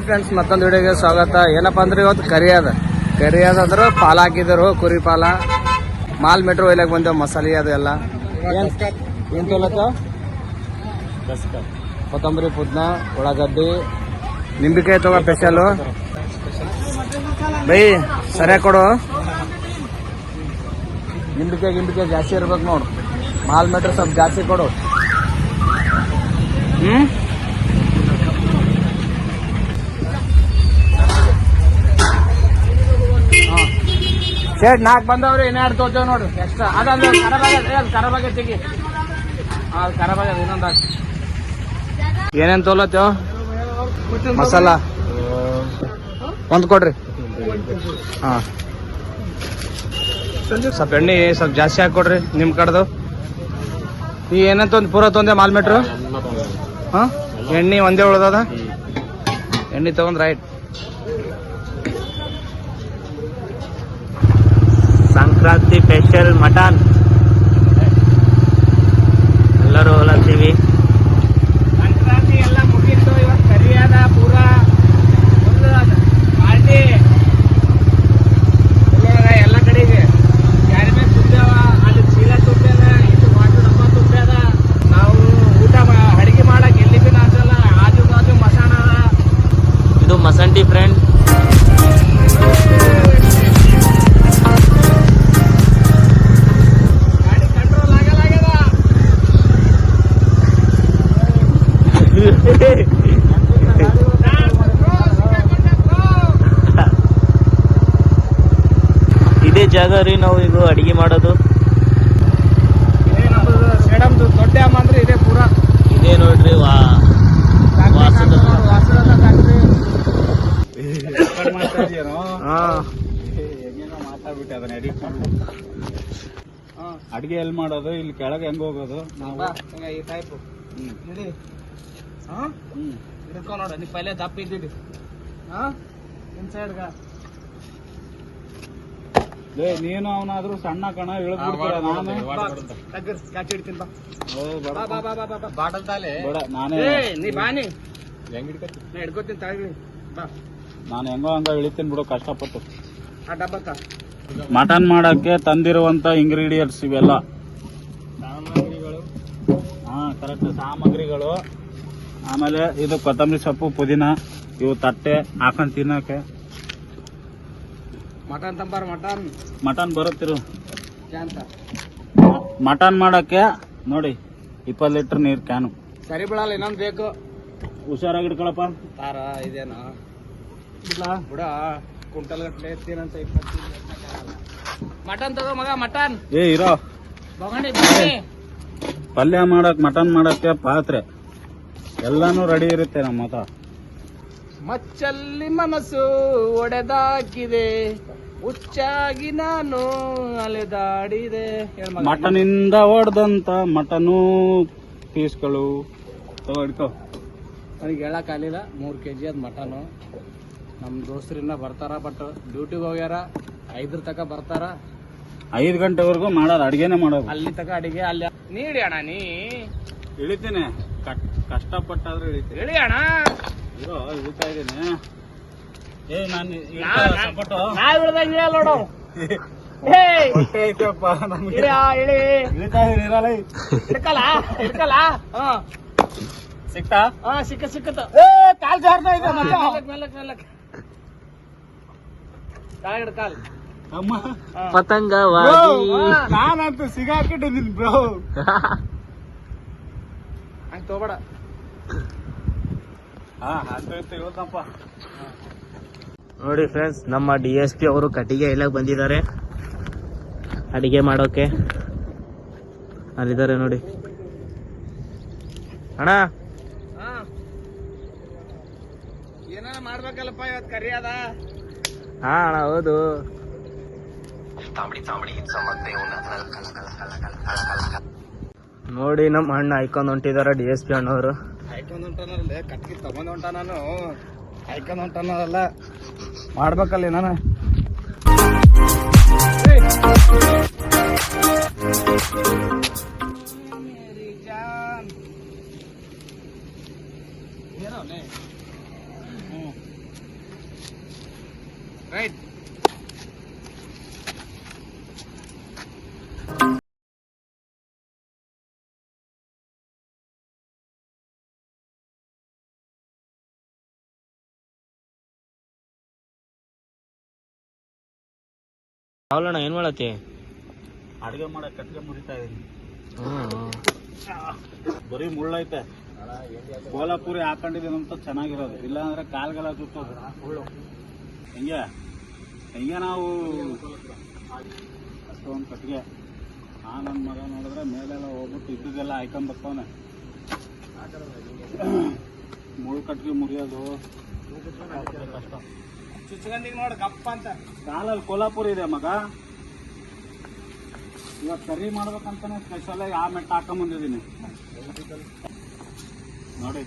Hi friends, ಮತ್ತೊಂದು ವಿಡಿಯೋಗೆ ಸ್ವಾಗತ. ಏನಪ್ಪಾ ಅಂದ್ರೆ ಇವತ್ತು ಕರಿ ಅದ ಅಂದ್ರೆ ಪಾಲ ಹಾಕಿದ್ರು, ಕುರಿ ಪಾಲ. ಮಾಲ್ ಮೆಟ್ರೋ ಒಯ್ಲಾಗ ಬಂದೇವು, ಮಸಾಲೆ ಅದು ಎಲ್ಲ. ಏನು ತೊಗೊಳತ್ತ? ಕೊತ್ತಂಬರಿ, ಪುದೀನ, ಉಳ್ಳಾಗಡ್ಡಿ, ನಿಂಬಿಕಾಯಿ ತಗೋ ಸ್ಪೆಷಲು. ಬೈ ಸರಿಯಾಗಿ ಕೊಡು. ನಿಂಬಿಕಾಯಿ ಜಾಸ್ತಿ ಇರ್ಬೇಕು ನೋಡು. ಮಾಲ್ ಮೆಟ್ರೋ ಸ್ವಲ್ಪ ಜಾಸ್ತಿ ಕೊಡು. ಶೇಡ್ 4 ಬಂದವ್ರಿ, ಇನ್ನೆರಡು ತೋರ್ತೇವೆ ನೋಡ್ರಿ ಎಕ್ಸ್ಟ್ರಾ. ಅದಂದ್ರೆ ಖರಾಬ್ ತೆಗಿ. ಅದು ಖರಾಬ್ ಆಗ್ಯದ, ಇನ್ನೊಂದು ಹಾಕಿ. ಏನೇನು ತೊಗೊಳತ್ತೇವ? ಮಸಾಲ ಒಂದು ಕೊಡ್ರಿ. ಹಾಂ, ಸ್ವಲ್ಪ ಎಣ್ಣೆ ಸ್ವಲ್ಪ ಜಾಸ್ತಿ ಹಾಕಿ ಕೊಡ್ರಿ ನಿಮ್ಮ ಕಡೆದು. ಈ ಏನಂತ ಒಂದು ಪೂರ ತೊಂದೆ ಮಾಲ್ ಮೆಟ್ರು. ಹಾಂ, ಎಣ್ಣೆ ಒಂದೇ ಉಳ್ದದ. ಎಣ್ಣೆ ತಗೊಂಡ್ ರೈಟ್. ಸಂಕ್ರಾಂತಿ ಸ್ಪೆಷಲ್ ಮಟನ್ ಎಲ್ಲರೂ ಹೋಲತ್ತೀವಿ. ಸಂಕ್ರಾಂತಿ ಎಲ್ಲ ಮುಗೀತು, ಇವತ್ತು ಕರಿಯಾದ ಪೂರ ಪಾರ್ಟಿ ಎಲ್ಲ ಕಡೆಗೆ. ಯಾರ ಮೇಲೆ ತುಂಬ್ಯಾವ, ಅಲ್ಲಿ ಚೀಲ ತುಂಬ್ಯಾದ, ಇದು ವಾಟರ್ ಡಬ್ಬ ತುಂಬ್ಯಾದ. ನಾವು ಊಟ ಅಡಿಗೆ ಮಾಡಕ್ ಎಲ್ಲಿ ಬಿ ನಾಚಲ್ಲ. ಆಜು ಬಾಜು ಮಸಾಣ ಅದ. ಇದು ಮಸಂಟಿ ಫ್ರೆಂಡ್. ಇದೇ ಜಾಗ ರೀ ನಾವು ಈಗ ಅಡಿಗೆ ಮಾಡೋದು. ಇದೇ ನಮ್ಮದು ಸೇಡಮ್ದು ದೊಡ್ಡ ಅಮ್ಮ ಅಂದ್ರೆ ಇದೇ ಪೂರ. ಇದೇ ನೋಡ್ರಿ ವಾಸದ ಫ್ಯಾಕ್ಟ್ರಿ. ಮಾತಾಡ್ಬಿಟ್ಟೆ ಅದನ್ನ ಎಡಿಟ್ ಮಾಡಿ. ಅಡಿಗೆ ಎಲ್ಲಿ ಮಾಡೋದು, ಇಲ್ಲಿ ಕೆಳಗೆ ಹೆಂಗ್ ಹೋಗೋದು ನಾವು ಈ ಟೈಪ್ ಇಡಿ. ಹಿಡ್ಕೊ ನೋಡ, ನೀ ಪೈಲೆ ದಪ್ಪ ಇದ್ದಿಡಿ. ಇನ್ಸೈಡ್ಗ ನೀನು ಅವನಾದ್ರೂ ಸಣ್ಣ ಕಣ ಇಳಿದ್ಬಿಡ್ತೀರ. ಕ್ಯಾಚ್ ಹಿಡ್ತೀನಿ ಬಾ. ಬಾಟಲ್ ತಾಲೆ ನಾನೇ ನೀ ಬಾನಿ ಹೆಂಗ್ ಹಿಡ್ಕತ್ತಿ? ನಾ ಹಿಡ್ಕೊತೀನಿ ತಾಳಿ ಬಾ. ನಾನು ಹೆಂಗೋ ಹಂಗ ಇಳಿತೀನಿ ಬಿಡು ಕಷ್ಟಪಟ್ಟು. ಆ ಡಬ್ಬಕ್ಕ ಮಟನ್ ಮಾಡಕ್ಕೆ ತಂದಿರುವಂತ ಇಂಗ್ರೀಡಿಯಂಟ್ಸ್ ಇವೆಲ್ಲ. ಸಾಮಗ್ರಿಗಳು. ಕರೆಕ್ಟ್ ಸಾಮಗ್ರಿಗಳು. ಆಮೇಲೆ ಇದು ಕೊತ್ತಂಬರಿ ಸೊಪ್ಪು, ಪುದೀನ, ಇವು ತಟ್ಟೆ ಹಾಕೊಂಡ್ ತಿನ್ನಕ್ಕೆ. ಮಟನ್ ತಂಬಾರ. ಮಟನ್ ಬರುತ್ತಿರು. ಅಂತ ಮಟನ್ ಮಾಡಕ್ಕೆ ನೋಡಿ 20 ಲೀಟರ್ ನೀರ್ ಕ್ಯಾನು. ಸರಿ ಬಿಡಲ್ಲ, ಇನ್ನೊಂದು ಬೇಕು. ಹುಷಾರಾಗಿ ಇಟ್ಕೊಳಪ್ಪ. ತಾರ ಇದೇನಾ ಬಿಡ, ಕುಂಟಲ್ ಗಟ್ಲೆ ಎತ್ತೀನಂತ. ಮಟನ್ ತಗೋ ಮಗ, ಮಟನ್ ಇರೋ. ಬಗಣಿ ಪಲ್ಯ ಮಾಡಕ್, ಮಟನ್ ಮಾಡಕ್ಕೆ ಪಾತ್ರೆ ಎಲ್ಲಾನು ರೆಡಿ ಇರುತ್ತೆ ನಮ್ಮ ಮತ. ಮಚ್ಚಲ್ಲಿ ಮನಸ್ಸು ಒಡೆದಾಕಿದೆ, ಹುಚ್ಚಾಗಿ ನಾನು ಅಲೆದಾಡಿದೆ. ಮಟನ್ ಇಂದ ಹೊಡೆದಂತ ಮಟನು ಪೀಸ್ಗಳು ತಗೊಳ್ಕೊ. ನನಗೆ ಹೇಳಕ್ ಆಗ್ಲಿಲ್ಲ. 3 kg ಅದ್ ಮಟನು. ನಮ್ ದೋಸ್ತರಿಂದ ಬರ್ತಾರ, ಬಟ್ ಡ್ಯೂಟಿಗೆ ಹೋಗ್ಯಾರ. 5 ತಕ ಬರ್ತಾರ. 5 ಗಂಟೆವರೆಗೂ ಮಾಡೋದು, ಅಡ್ಗೆನೆ ಮಾಡೋದು. ಅಲ್ಲಿ ತಕ ಅಡಿಗೆ ಅಲ್ಲಿ ನೀಡಿ ಅಣ್ಣ. ನೀ ಇಳಿತೀನಿ, ಕಷ್ಟಪಟ್ಟಾದ್ರೂ ಇಳಿತೀನಿ. ಹೇಳಿ ಅಣ್ಣ. ಇರೋ, ಇಳಿತಾ ಇದ್ದೀನಿ. ನಾನು ನಾವ್ ಇಳ್ದಂಗೆ ನೋಡು. ಇಳಿತಾ ಇದೀನಿ. ಹಿಡ್ಕಲ್ಲ. ಸಿಕ್ತಾ? ಸಿಕ್ಕತ್ತ. ಕಾಲ್ ಜಾರ್ತಾ ಇದೆ. ಮೇಲಕ್ ಕಾಲ್ ಹಿಡ್, ಕಾಲ್. ಅಮ್ಮ ಪತಂಗವಾಗಿ ನಾನಂತೂ ಸಿಗಾಕಿಟ್ಟಿದ್ದೀನಿ ಬ್ರೋ. ಹಂಗ ತಗೋಬೇಡ. ಇವತ್ತಪ್ಪ ನೋಡಿ ಫ್ರೆಂಡ್ಸ್, ನಮ್ಮ DSP ಅವರು ಕಟ್ಟಿಗೆ ಎಲ್ಲ ಬಂದಿದ್ದಾರೆ ಅಡಿಗೆ ಮಾಡೋಕೆ. ಅಲ್ಲಿದ್ದಾರೆ ನೋಡಿ ಅಣ್ಣ. ಏನಾರ ಮಾಡ್ಬೇಕಲ್ಲಪ್ಪ, ಇವತ್ತು ಕರಿ ಅದ. ಹಾ ಅಣ್ಣ, ಹೌದು. ನೋಡಿ ನಮ್ಮ ಅಣ್ಣ ಹಾಕೊಂಡ್ ಹೊಂಟಿದಾರ, DSP ಅಣ್ಣವರು. ಹಾಯ್ಕೊಂಡ್ ಹೊಂಟಾನಲ್ಲ, ಕಟ್ಟಿ ತಗೊಂಡ್ ಹೊಂಟ. ನಾನು ಹಾಯ್ಕೊಂಡ್ ಹೊಂಟಾನಲ್ಲ, ಮಾಡ್ಬೇಕಲ್ಲ ನಾನು. ಏನೋ ರೈಟ್. ಅವಲಣ್ಣ ಏನ್ ಮಾಡತ್ತಿ? ಅಡಿಗೆ ಮಾಡಕ್ ಕಟ್ಟಿಗೆ ಮುರಿತಾ ಇದೀನಿ. ಬರೀ ಮುಳ್ಳೈತೆ. ಕೋಲಾಪುರಿ ಹಾಕೊಂಡಿದೀನಿ ಅಂತ ಚೆನ್ನಾಗಿರೋದು, ಇಲ್ಲ ಅಂದ್ರೆ ಕಾಲ್ಗೆಲ್ಲ ಸುತ್ತೋದು ಮುಳ್ಳು. ಹೆಂಗೆ ನಾವು ಅಷ್ಟೊಂದು ಕಟ್ಟಿಗೆ. ನನ್ನ ಮಗ ನೋಡಿದ್ರೆ ಮೇಲೆಲ್ಲ ಹೋಗ್ಬಿಟ್ಟು ಇದ್ದದೆಲ್ಲ ಹಾಕೊಂಡ್ಬರ್ತಾವನೆ. ಮುಳ್ಳು ಕಟ್ಟಿಗೆ ಮುರಿಯೋದು ಕಷ್ಟ. ಚುಚ್ಕಂದಿಗೆ ನೋಡಿ ಕಪ್ಪ ಅಂತ ಕಾಲಲ್ಲಿ ಕೋಲಾಪುರಿ ಇದೆ ಮಗ. ಇವಾಗ ಕರಿ ಮಾಡ್ಬೇಕಂತಾನೆ ಸ್ಪೆಷಲ್ ಆಗಿ ಆ ಮೆಟ್ಟ ಹಾಕೊಂಬಂದಿದ್ದೀನಿ ನೋಡಿ.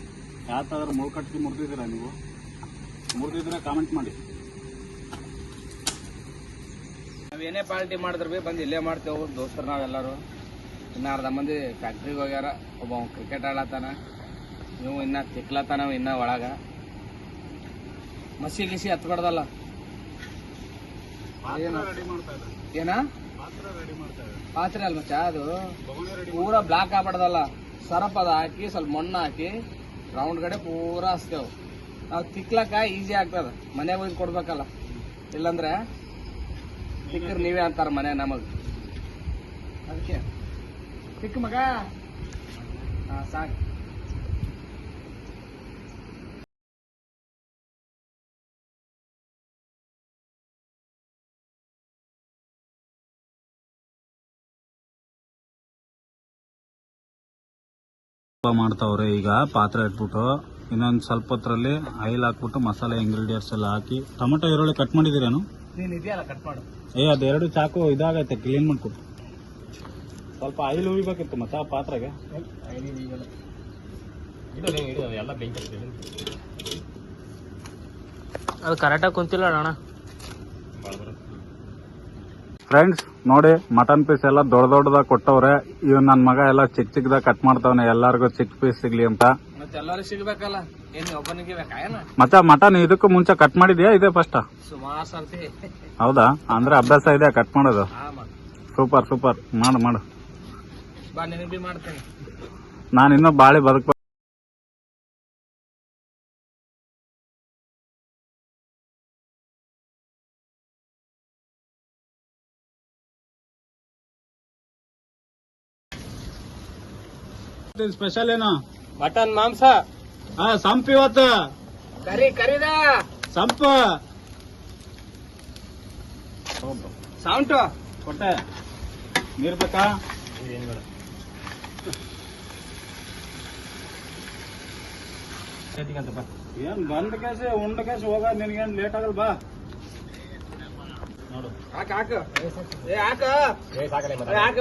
ಯಾವ್ದಾದ್ರು ಮುಳ್ಳು ಕಟ್ಟಿಗೆ ಮುರಿದಿದ್ದೀರಾ ನೀವು? ಮುರಿದಿದ್ರೆ ಕಾಮೆಂಟ್ ಮಾಡಿ. ನಾವೇನೇ ಪಾರ್ಟಿ ಮಾಡಿದ್ರೆ ಭೀ ಬಂದು ಇಲ್ಲೇ ಮಾಡ್ತೇವೆ ದೋಸ್ತರು ನಾವೆಲ್ಲರೂ. ಇನ್ನು ಅರ್ಧ ಮಂದಿ ಫ್ಯಾಕ್ಟ್ರಿಗೆ ಹೋಗ್ಯಾರ. ಒಬ್ಬ ಕ್ರಿಕೆಟ್ ಆಡತ್ತಾನ, ನೀವು ಇನ್ನ ತಿಕ್ಲತ್ತಾನ ಇನ್ನ ಒಳಗ. ಮಸಿ ಗಿಸಿ ಹತ್ಬಾರ್ದಲ್ಲ. ಏನ ಪಾತ್ರೆ ಅಲ್ ಮಚ್ಚ, ಅದು ಪೂರಾ ಬ್ಲಾಕ್ ಆಗ್ಬಾರ್ದಲ್ಲ. ಸರ್ಪ್ ಅದ ಹಾಕಿ ಸ್ವಲ್ಪ ಮಣ್ಣು ಹಾಕಿ ರೌಂಡ್ ಗಡೆ ಪೂರಾ ಹಚ್ತೇವ್. ನಾವು ತಿಕ್ಲಕ್ಕ ಈಸಿ ಆಗ್ತದ. ಮನೆಗೆ ಹೋಗಿ ಕೊಡ್ಬೇಕಲ್ಲ, ಇಲ್ಲಂದ್ರೆ ತಿಕ್ಕರ್ ನೀವೇ ಅಂತಾರ ಮನೆ ನಮಗ್. ಅದಕ್ಕೆ ತಿಕ್ಕ ಮಗ. ಸಾಕು. ಮಾಡ್ತಾವ್ರೆ ಈಗ ಪಾತ್ರೆ ಇಟ್ಬಿಟ್ಟು. ಇನ್ನೊಂದು ಸ್ವಲ್ಪ ಹೊತ್ತರಲ್ಲಿ ಆಯಿಲ್ ಹಾಕ್ಬಿಟ್ಟು ಮಸಾಲೆ ಇಂಗ್ರೀಡಿಯೆಂಟ್ಸ್ ಎಲ್ಲ ಹಾಕಿ. ಟೊಮೆಟೊ ಈರುಳ್ಳಿ ಕಟ್ ಮಾಡಿದಿರೇನು? ನೀನ್ ಇದೆಯಲ್ಲ ಕಟ್ ಮಾಡು. ಅದೆರಡು ಚಾಕು ಇದಾಗೈತೆ, ಕ್ಲೀನ್ ಮಾಡ್ಕೊಟ್ಟು. ಸ್ವಲ್ಪ ಆಯಿಲ್ ಉಯ್ಬೇಕಿತ್ತು ಮತ್ತೆ ಆ ಪಾತ್ರೆಗೆ. ಅದು ಕರೆಕ್ಟಾಗಿ ಕುಂತಿಲ್ಲ ಅಣ್ಣ. ಫ್ರೆಂಡ್ಸ್ ನೋಡಿ, ಮಟನ್ ಪೀಸ್ ಎಲ್ಲ ದೊಡ್ಡ ದೊಡ್ಡದಾಗ ಕೊಟ್ಟವ್ರೆ. ಇವ್ ನನ್ ಮಗ ಎಲ್ಲ ಚಿಕ್ಕ ಚಿಕ್ಕದಾಗ ಕಟ್ ಮಾಡ್ತಾವನೆ, ಎಲ್ಲಾರ್ಗು ಚಿಕ್ಕ ಪೀಸ್ ಸಿಗ್ಲಿ ಅಂತ. ಮತ್ತೆ ಎಲ್ಲರೂ ಸಿಗ್ಬೇಕಲ್ಲ, ಏನ್ ಒಬ್ಬನಿಗೆ ಬೇಕಾಯನ? ಮತ್ತೆ ಮಟನ್ ಇದಕ್ಕೂ ಮುಂಚೆ ಕಟ್ ಮಾಡಿದ್ಯಾ? ಇದೇ ಫಸ್ಟ್? ಸುಮಾರು ಸರ್ತಿ. ಹೌದಾ? ಅಂದ್ರೆ ಅಭ್ಯಾಸ ಇದೆ ಕಟ್ ಮಾಡೋದು. Super super. ಮಾಡು ಮಾಡು. ಬಾ, ನಿನಗೆ ಬಿ ಮಾಡ್ತೇನೆ. ನಾನು ಇನ್ನೂ ಬಾಳಿ ಬದುಕ. ಸ್ಪೆಷಲ್ ಏನು? ಮಟನ್ ಮಾಂಸ. ಸಂಪ್ ಇವತ್ತು ಕರಿದ ಸಂಪ ಸೌಂಟು ಕೊಟ್ಟೆ. ನೀರ್ ಬೇಕಾ? ಏನ್ ಬಂದ ಕೇಸಿ ಉಂಡ ಕೇಸಿ ಹೋಗ, ನಿನ್ಗೇನ್ ಲೇಟ್ ಆಗಲ್. ಬಾ ನೋಡು. ಹಾಕ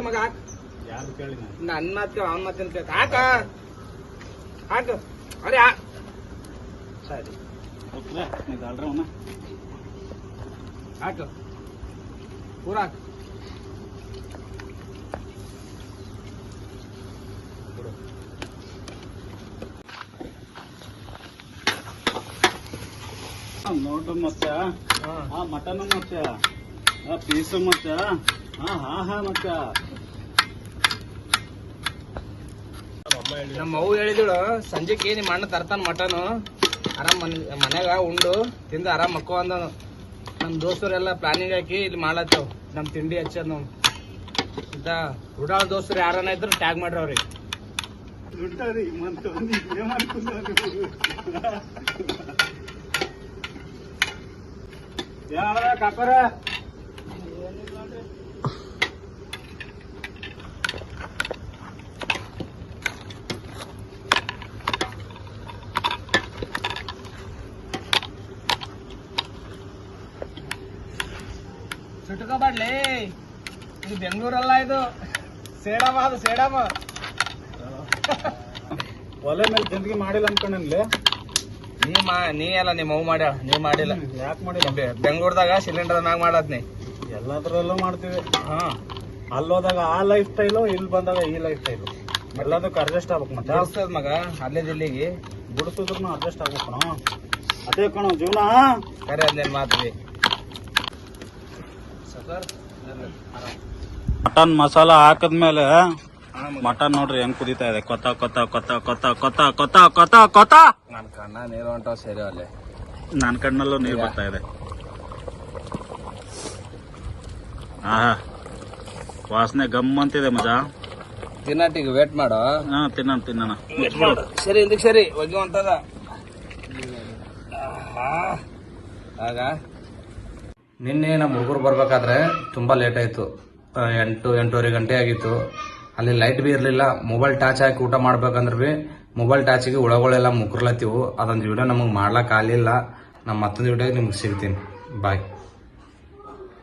ಮಗ ಹಾಕ. ಯಾರು ಕೇಳಿ ನನ್ ಮಾತ್ ಕೇಳ, ಅವನ್ ಮಾತೇನ್ ಕೇಳ. ಹಾಕ ಅರೆ ಸರಿ ಅಲ್ರ ಅವನ ಹಾಕ ಪೂರಾ ಹಾಕ. ನೋಡು ಮತ್ತೆ ಮಟನ್ ಮತ್ತೆ ಪೀಸ್ ಮತ್ತೆ ಮತ್ತೆ ನಮ್ಮ ಅವ್ವ ಹೇಳಿದಳು, ಸಂಜೆಗೆ ನಿಮ್ಮ ಅಣ್ಣ ತರ್ತಾನ ಮಟನ್, ಆರಾಮ್ ಮನ್ಯಾಗ ಉಂಡು ತಿಂದು ಆರಾಮ್ ಮಕ್ಕೋ ಅಂದನು. ನಮ್ ದೋಸ್ತರೆಲ್ಲ ಪ್ಲಾನಿಂಗ್ ಹಾಕಿ ಇಲ್ಲಿ ಮಾಡ್ಲತ್ತೇವ್. ನಮ್ ತಿಂಡಿ ಹಚ್ಚದ್ ನಾವು ಇಂತ ಉಡಾಳ ದೋಸ್ತರು ಯಾರನ್ನ ಇದ್ರು ಟ್ಯಾಗ್ ಮಾಡ್ರಿ ಅವ್ರಿಗೆ. ಕಾಕರ ಸುಟ್ಕೋಬಾಡ್ಲಿ, ಇದು ಬೆಂಗಳೂರಲ್ಲ, ಇದು ಸೇಡಮ. ಅದು ಸೇಡಮ. ಒಲೆ ಮೇಲೆ ಜಿಂದಗಿ ಮಾಡಿಲ್ಲ ಅನ್ಕೊಂಡಲ್ಲಿ. ನೀ ಎಲ್ಲ ನಿಮ್ಮ ಅವ್ ಮಾಡ್ಯಾಳ, ನೀವ್ ಮಾಡಿಲ್ಲ. ಯಾಕೆ ಮಾಡಿಲ್ಲ? ಬೆಂಗಳೂರದಾಗ ಸಿಲಿಂಡರ್ ಮ್ಯಾಗ ಮಾಡದ್ನಿ. ಎಲ್ಲದ್ರಲ್ಲೂ ಮಾಡ್ತೀವಿ. ಅಲ್ಲೋದಾಗ ಆ ಲೈಫ್ ಸ್ಟೈಲು, ಇಲ್ಲಿ ಬಂದಾಗ ಈ ಲೈಫ್ ಸ್ಟೈಲು. ಎಲ್ಲದಕ್ಕೂ ಅಡ್ಜಸ್ಟ್ ಆಗ್ಬೇಕು. ಮತ್ತೆ ಬಿಡಿಸ್ತದ ಮಗ, ಅಲ್ಲೇ ದಿಲ್ಲಿಗೆ ಬಿಡಿಸೋದ್ರೂ ಅಡ್ಜಸ್ಟ್ ಆಗ್ಬೇಕು ಕಣೋ. ಅದೇ ಕಣೋ ಜೀವನ. ಕರೆ ಅದ್ನೇನ್ ಮಾತ್ರಿ. ಮಟನ್ ಮಸಾಲ ಹಾಕದ್ಮೇಲೆ ಮಟನ್ ನೋಡ್ರಿ ಹೆಂಗ್ ಕುದೀತಾ ಇದೆ. ಕೊತ್ತ ಕೊತ್ತ ಕೊತ್ತ ಕೊತ್ತ ಕೊತ್ತ ಕೊತ್ತ ಕೊತ್ತ ಕೊತ್ತ. ನನ್ ಕಣ್ಣ ನೀರು ಹೊಂಟಾವ್ ಸೇರಿ ಅಲ್ಲಿ. ನನ್ ಕಣ್ಣಲ್ಲೂ ನೀರ್ ಬರ್ತಾ ಇದೆ. ಆಹಾ, ವಾಸನೆ ಗಮ್ ಅಂತಿದೆ ಮಜಾ. ತಿನ್ನಟ್ಟಿಗೆ ವೇಟ್ ಮಾಡು. ಹಾ, ತಿನ್ನೋಣ. ಸರಿ ಇದಕ್ಕೆ ಸರಿ ಒಗ್ಗಿ ಹೊಂಟದ ಆಗ. ನಿನ್ನೆ ನಮ್ಮ ಹುಡುಗರು ಬರ್ಬೇಕಾದ್ರೆ ತುಂಬಾ ಲೇಟ್ ಆಯ್ತು. 8-8:30 ಗಂಟೆ ಆಗಿತ್ತು. ಅಲ್ಲಿ ಲೈಟ್ ಬಿ ಇರ್ಲಿಲ್ಲ. ಮೊಬೈಲ್ ಟಾಚ್ ಹಾಕಿ ಊಟ ಮಾಡ್ಬೇಕಂದ್ರೆ ಬಿ ಮೊಬೈಲ್ ಟಾಚಿಗೆ ಹುಳಗಳೆಲ್ಲ ಮುಕ್ರಲತ್ತಿವು. ಅದೊಂದು ವಿಡಿಯೋ ನಮಗೆ ಮಾಡ್ಲಕ್ ಆಗಲಿಲ್ಲ. ನಮ್ಮ ಮತ್ತೊಂದು ವಿಡಿಯೋ ನಿಮ್ಗೆ ಸಿಗ್ತೀನಿ. ಬಾಯ್.